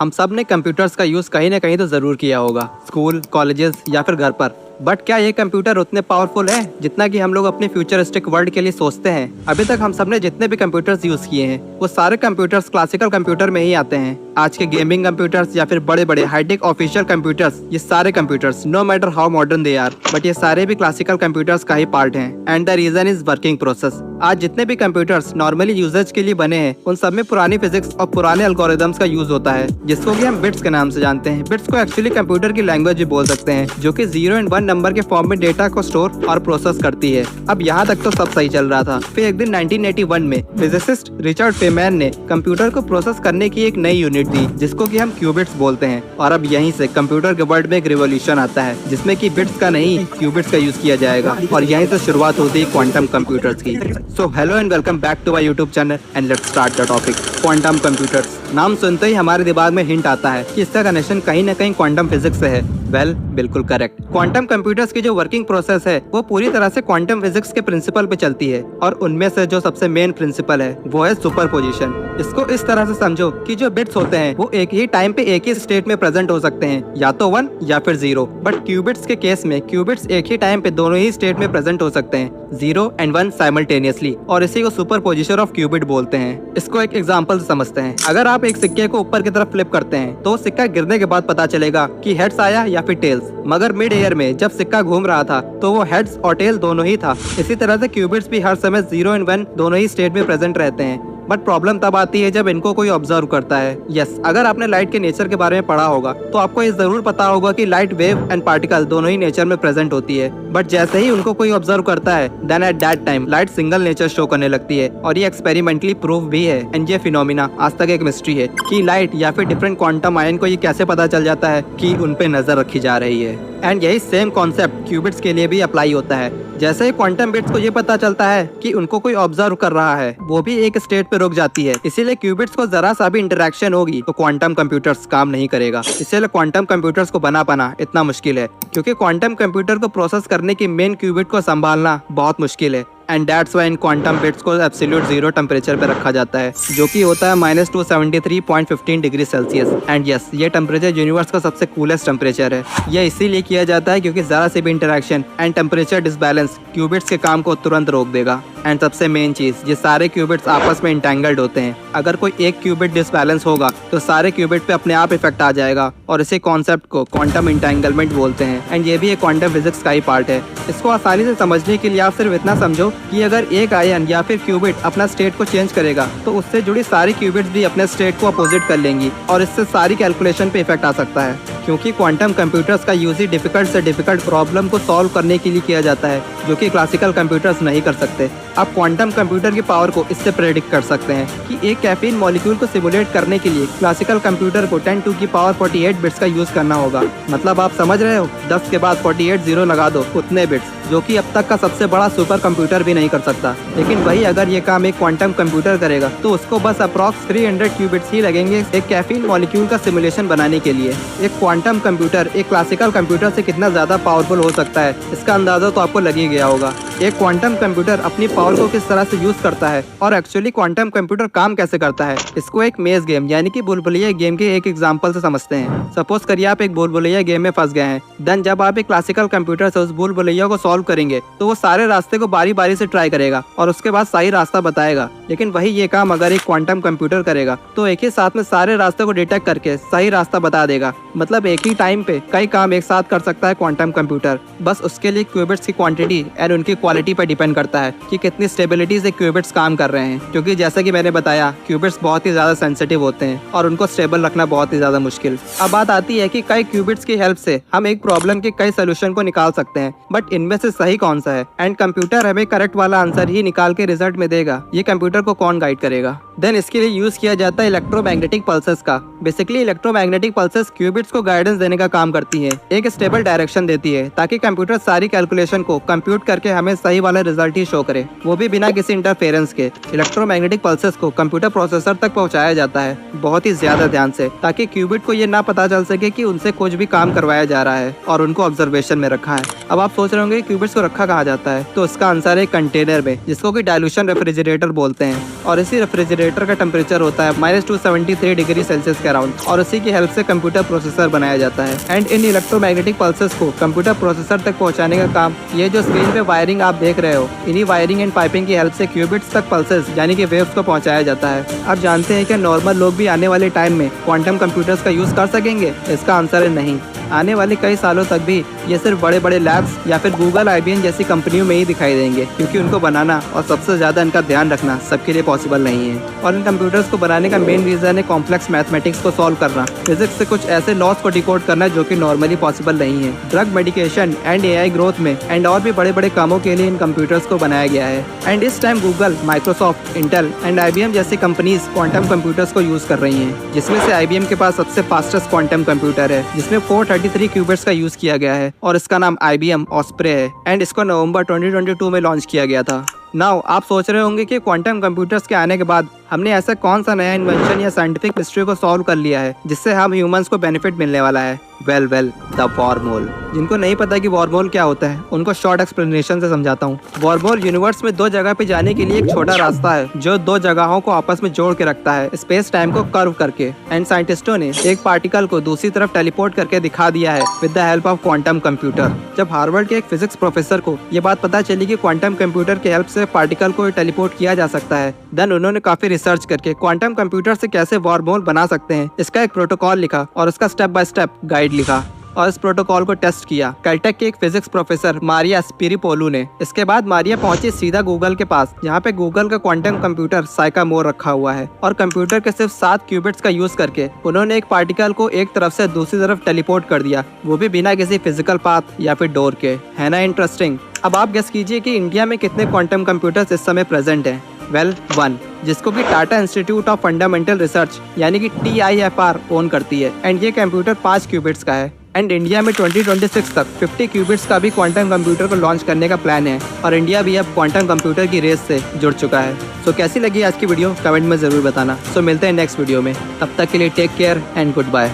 हम सब ने कंप्यूटर्स का यूज़ कहीं ना कहीं तो ज़रूर किया होगा, स्कूल, कॉलेजेस या फिर घर पर। बट क्या ये कंप्यूटर उतने पावरफुल है जितना कि हम लोग अपने फ्यूचरिस्टिक वर्ल्ड के लिए सोचते हैं? अभी तक हम सब ने जितने भी कंप्यूटर्स यूज़ किए हैं वो सारे कंप्यूटर्स क्लासिकल कंप्यूटर में ही आते हैं। आज के गेमिंग कंप्यूटर्स या फिर बड़े बड़े हाईटेक ऑफिशियल कंप्यूटर्स, ये सारे computers no matter how modern they are, but ये सारे भी क्लासिकल कंप्यूटर्स का ही पार्ट हैं। And the reason is working process. आज जितने भी कंप्यूटर्स नॉर्मली यूजर्स के लिए बने हैं उन सब में पुरानी फिजिक्स और पुराने एल्गोरिदम्स का यूज होता है, जिसको कि हम बिट्स के नाम से जानते हैं। बिट्स को एक्चुअली कंप्यूटर की लैंग्वेज भी बोल सकते हैं, जो कि 0 एंड 1 नंबर के फॉर्म में डेटा को स्टोर और प्रोसेस करती है। अब यहाँ तक तो सब सही चल रहा था। फिर एक दिन 1981 में फिजिसिस्ट रिचर्ड फेमैन ने कंप्यूटर को प्रोसेस करने की एक नई यूनिट दी, जिसको कि हम क्यूबिट्स बोलते हैं। और अब यहीं से कंप्यूटर के वर्ल्ड में एक रिवॉल्यूशन आता है, जिसमें कि बिट्स का नहीं क्यूबिट्स का यूज किया जाएगा। और यहीं से शुरुआत होती है क्वांटम कंप्यूटर्स की। So hello and welcome back to my YouTube channel and let's start the topic. Quantum computers नाम सुनते ही हमारे दिमाग में हिंट आता है कि इसका कनेक्शन कहीं ना कहीं क्वांटम फिजिक्स से है। वेल, बिल्कुल करेक्ट। क्वांटम कंप्यूटर्स की जो वर्किंग प्रोसेस है वो पूरी तरह से क्वांटम फिजिक्स के प्रिंसिपल पे चलती है, और उनमें से जो सबसे मेन प्रिंसिपल है वो है सुपरपोजिशन। इसको इस तरह से समझो कि जो बिट्स होते हैं वो एक ही टाइम पे एक ही स्टेट में प्रेजेंट हो सकते हैं, या तो 1 या फिर 0। बट क्यूबिट्स के केस में क्यूबिट्स एक ही टाइम पे दोनों ही स्टेट में प्रेजेंट हो सकते हैं, 0 एंड 1 साइमल्टेनियसली, और इसी को सुपरपोजिशन ऑफ क्यूबिट बोलते हैं। इसको एक एग्जांपल से समझते हैं। अगर आप एक सिक्के को ऊपर की तरफ फ्लिप करते हैं तो सिक्का गिरने के बाद पता चलेगा कि हेड्स आया या फिर टेल्स, मगर मिड एयर में जब सिक्का घूम रहा था तो वो हेड्स और टेल दोनों ही था। इसी तरह से क्यूबिट्स भी हर समय 0 एंड 1 दोनों ही स्टेट में प्रेजेंट रहते हैं। बट प्रॉब्लम तब आती है जब इनको कोई ऑब्जर्व करता है। यस, अगर आपने लाइट के नेचर के बारे में पढ़ा होगा तो आपको ये जरूर पता होगा कि लाइट वेव एंड पार्टिकल दोनों ही नेचर में प्रेजेंट होती है। बट जैसे ही उनको कोई ऑब्जर्व करता है then at that time light single nature show करने लगती है। और ये एक्सपेरिमेंटली प्रूव भी है। एंड ये फिनोमिना आज तक एक मिस्ट्री है कि लाइट या फिर डिफरेंट क्वांटम आयन को ये कैसे पता चल जाता है कि उन पे नजर रखी जा रही है। एंड यही सेम कॉन्सेप्ट क्यूबिट्स के लिए भी अप्लाई होता है। जैसे ही क्वांटम बिट्स को ये पता चलता है कि उनको कोई ऑब्जर्व कर रहा है, वो भी एक स्टेट पे रुक जाती है। इसीलिए क्यूबिट्स को जरा सा भी इंटरेक्शन होगी तो क्वांटम कंप्यूटर्स काम नहीं करेगा। इसीलिए क्वांटम कंप्यूटर्स को बना पाना इतना मुश्किल है, क्योंकि क्वांटम कंप्यूटर को प्रोसेस करने की मेन क्यूबिट को संभालना बहुत मुश्किल है। And that's why in quantum bits को एब्सोल्यूट 0 टेम्परेचर पे रखा जाता है, जो कि होता है -273.15 डिग्री सेल्सियस। एंड यस, ये टेम्परेचर यूनिवर्स का सबसे कूलेस्ट टेम्परेचर है। यह इसीलिए किया जाता है क्योंकि जरा से भी interaction and temperature disbalance qubits के काम को तुरंत रोक देगा। एंड सबसे मेन चीज, ये सारे क्यूबिट्स आपस में इंटेंगल्ड होते हैं। अगर कोई एक क्यूबिट डिसबैलेंस होगा तो सारे क्यूबिट पे अपने आप इफेक्ट आ जाएगा, और इसी कॉन्सेप्ट को क्वांटम इंटेंगलमेंट बोलते हैं। एंड ये भी एक क्वांटम फिजिक्स का ही पार्ट है। इसको आसानी से समझने के लिए आप सिर्फ इतना समझो कि अगर एक आयन या फिर क्यूबिट अपना स्टेट को चेंज करेगा तो उससे जुड़ी सारी क्यूबिट्स भी अपने स्टेट को अपोजिट कर लेंगी, और इससे सारी कैलकुलेशन पे इफेक्ट आ सकता है। क्योंकि क्वांटम कंप्यूटर्स का यूज ही डिफिकल्ट से डिफिकल्ट प्रॉब्लम को सॉल्व करने के लिए किया जाता है, जो कि क्लासिकल कंप्यूटर्स नहीं कर सकते। आप क्वांटम कंप्यूटर की पावर को इससे प्रेडिक्ट कर सकते हैं कि एक कैफीन मॉलिक्यूल को सिमुलेट करने के लिए क्लासिकल कंप्यूटर को 10 टू की पावर 48 बिट्स का यूज करना होगा। मतलब आप समझ रहे हो, 10 के बाद 48 जीरो लगा दो, उतने बिट्स, जो कि अब तक का सबसे बड़ा सुपर कंप्यूटर भी नहीं कर सकता। लेकिन वही अगर ये काम एक क्वांटम कंप्यूटर करेगा तो उसको बस अप्रॉक्स 300 क्यूबिट्स ही लगेंगे एक कैफीन मॉलिक्यूल का सिमुलेशन बनाने के लिए। एक क्वांटम कंप्यूटर एक क्लासिकल कंप्यूटर से कितना ज्यादा पावरफुल हो सकता है, इसका अंदाजा तो आपको लग ही गया होगा। एक क्वांटम कंप्यूटर अपनी पावर को किस तरह से यूज करता है और एक्चुअली क्वांटम कंप्यूटर काम कैसे करता है, इसको एक मेज गेम यानी कि बुलबुलैया गेम के एक एग्जांपल से समझते हैं। सपोज करिए आप एक बुलबुलैया गेम में फंस गए हैं। देन जब आप एक क्लासिकल कंप्यूटर से उस बुलबुलैया को सॉल्व करेंगे तो वो सारे रास्ते को बारी बारी से ट्राई करेगा और उसके बाद सही रास्ता बताएगा। लेकिन वही ये काम अगर एक क्वांटम कंप्यूटर करेगा तो एक ही साथ में सारे रास्ते को डिटेक्ट करके सही रास्ता बता देगा। मतलब एक ही टाइम पे कई काम एक साथ कर सकता है क्वांटम कंप्यूटर। बस उसके लिए क्यूबिट्स की क्वांटिटी एंड उनकी क्वालिटी पर डिपेंड करता है कि कितनी स्टेबिलिटी से क्यूबिट्स काम कर रहे हैं। क्योंकि जैसा कि मैंने बताया, क्यूबिट्स बहुत ही ज्यादा सेंसिटिव होते हैं और उनको स्टेबल रखना बहुत ही ज्यादा मुश्किल। अब बात आती है कि कई क्यूबिट्स की हेल्प से हम एक प्रॉब्लम के कई सोल्यूशन को निकाल सकते हैं, बट इनमें से सही कौन सा है एंड कंप्यूटर हमें करेक्ट वाला आंसर ही निकाल के रिजल्ट में देगा, ये कंप्यूटर को कौन गाइड करेगा। देन इसके लिए यूज किया जाता है इलेक्ट्रोमैग्नेटिक पल्सेस का। बेसिकली इलेक्ट्रोमैग्नेटिक पल्सेस क्यूबिट्स को गाइडेंस देने का काम करती है, एक स्टेबल डायरेक्शन देती है ताकि कंप्यूटर सारी कैलकुलेशन को कंप्यूट करके हमें सही वाला रिजल्ट ही शो करे, वो भी बिना किसी इंटरफेरेंस के। इलेक्ट्रोमैग्नेटिक पल्सेस को कंप्यूटर प्रोसेसर तक पहुंचाया जाता है बहुत ही ज्यादा ध्यान से, ताकि क्यूबिट को ये ना पता चल सके कि उनसे कुछ भी काम करवाया जा रहा है और उनको ऑब्जर्वेशन में रखा है। अब आप सोच रहे होंगे क्यूबिट्स को रखा कहाँ जाता है, तो इसका आंसर है कंटेनर में, जिसको कि डाइल्यूशन रेफ्रिजरेटर बोलते हैं। और इसी रेफ्रिजरेटर रेफ्रिजरेटर का टेम्परेचर होता है -273 डिग्री सेल्सियस के अराउंड, और उसी की हेल्प से कंप्यूटर प्रोसेसर बनाया जाता है। एंड इन इलेक्ट्रोमैग्नेटिक पल्सेस को कंप्यूटर प्रोसेसर तक पहुंचाने का काम ये जो स्क्रीन पे वायरिंग आप देख रहे हो, इन्हीं वायरिंग एंड पाइपिंग की हेल्प से क्यूबिट्स तक पल्सेस यानी कि वेव्स को पहुंचाया जाता है। आप जानते हैं कि नॉर्मल लोग भी आने वाले टाइम में क्वांटम कंप्यूटर्स का यूज कर सकेंगे? इसका आंसर है नहीं। आने वाले कई सालों तक भी ये सिर्फ बड़े बड़े लैब्स या फिर गूगल, IBM जैसी कंपनियों में ही दिखाई देंगे, क्योंकि उनको बनाना और सबसे ज़्यादा इनका ध्यान रखना सबके लिए पॉसिबल नहीं है। और इन कंप्यूटर्स को बनाने का मेन रीज़न है कॉम्प्लेक्स मैथमेटिक्स को सॉल्व करना, फिजिक्स से कुछ ऐसे लॉस को डिकोड करना जो कि नॉर्मली पॉसिबल नहीं है। Drug, medication and AI growth में एंड और भी बड़े बड़े कामों के लिए इन कंप्यूटर्स को बनाया गया है। एंड इस time Google, Microsoft, Intel and IBM जैसी कंपनीज क्वांटम कंप्यूटर्स को यूज कर रही हैं, जिसमें से IBM के पास सबसे फास्टेस्ट क्वांटम कंप्यूटर है जिसमें 433 क्यूबिट्स का यूज किया गया है और इसका नाम IBM ऑस्प्रे है। एंड इसको नवंबर 2022 में लॉन्च किया गया था। नाउ आप सोच रहे होंगे कि क्वांटम कंप्यूटर्स के आने के बाद हमने ऐसा कौन सा नया इन्वेंशन या साइंटिफिक मिस्ट्री को सॉल्व कर लिया है जिससे हम ह्यूमंस को बेनिफिट मिलने वाला है। Well the wormhole. जिनको नहीं पता कि वॉर्महोल क्या होता है, उनको शॉर्ट एक्सप्लेनेशन से समझाता हूँ। वॉर्महोल यूनिवर्स में दो जगह पे जाने के लिए एक छोटा रास्ता है जो दो जगहों को आपस में जोड़ के रखता है स्पेस टाइम को कर्व करके। एंड साइंटिस्टों ने एक पार्टिकल को दूसरी तरफ टेलीपोर्ट करके दिखा दिया है with the help of quantum computer. जब हार्वर्ड के एक फिजिक्स प्रोफेसर को ये बात पता चली कि क्वांटम कंप्यूटर की हेल्प से पार्टिकल को टेलीपोर्ट किया जा सकता है, देन उन्होंने काफी रिसर्च करके क्वांटम कंप्यूटर से कैसे वॉर्महोल बना सकते हैं इसका एक प्रोटोकॉल लिखा और उसका स्टेप बाय स्टेप गाइड लिखा और इस प्रोटोकॉल को टेस्ट किया कैलटेक के एक फिजिक्स प्रोफेसर मारिया स्पिरिपोलू ने। इसके बाद मारिया पहुंची सीधा गूगल के पास, जहां पे गूगल का क्वांटम कंप्यूटर साइकामोर रखा हुआ है और कंप्यूटर के सिर्फ 7 क्यूबिट्स का यूज करके उन्होंने एक पार्टिकल को एक तरफ से दूसरी तरफ टेलीपोर्ट कर दिया, वो भी बिना किसी फिजिकल पाथ या फिर डोर के। है ना इंटरेस्टिंग? अब आप गेस कीजिए कि इंडिया में कितने क्वांटम कंप्यूटर्स इस समय प्रेजेंट हैं। वेल 1, जिसको कि Tata institute of fundamental research यानी कि TIFR ओन करती है। एंड ये कंप्यूटर 5 क्यूबिट्स का है। एंड इंडिया में 2026 तक 50 क्यूबिट्स का भी क्वांटम कंप्यूटर को लॉन्च करने का प्लान है और इंडिया भी अब क्वांटम कंप्यूटर की रेस से जुड़ चुका है। सो कैसी लगी आज की वीडियो कमेंट में ज़रूर बताना। सो मिलते हैं नेक्स्ट वीडियो में, तब तक के लिए take care and good bye.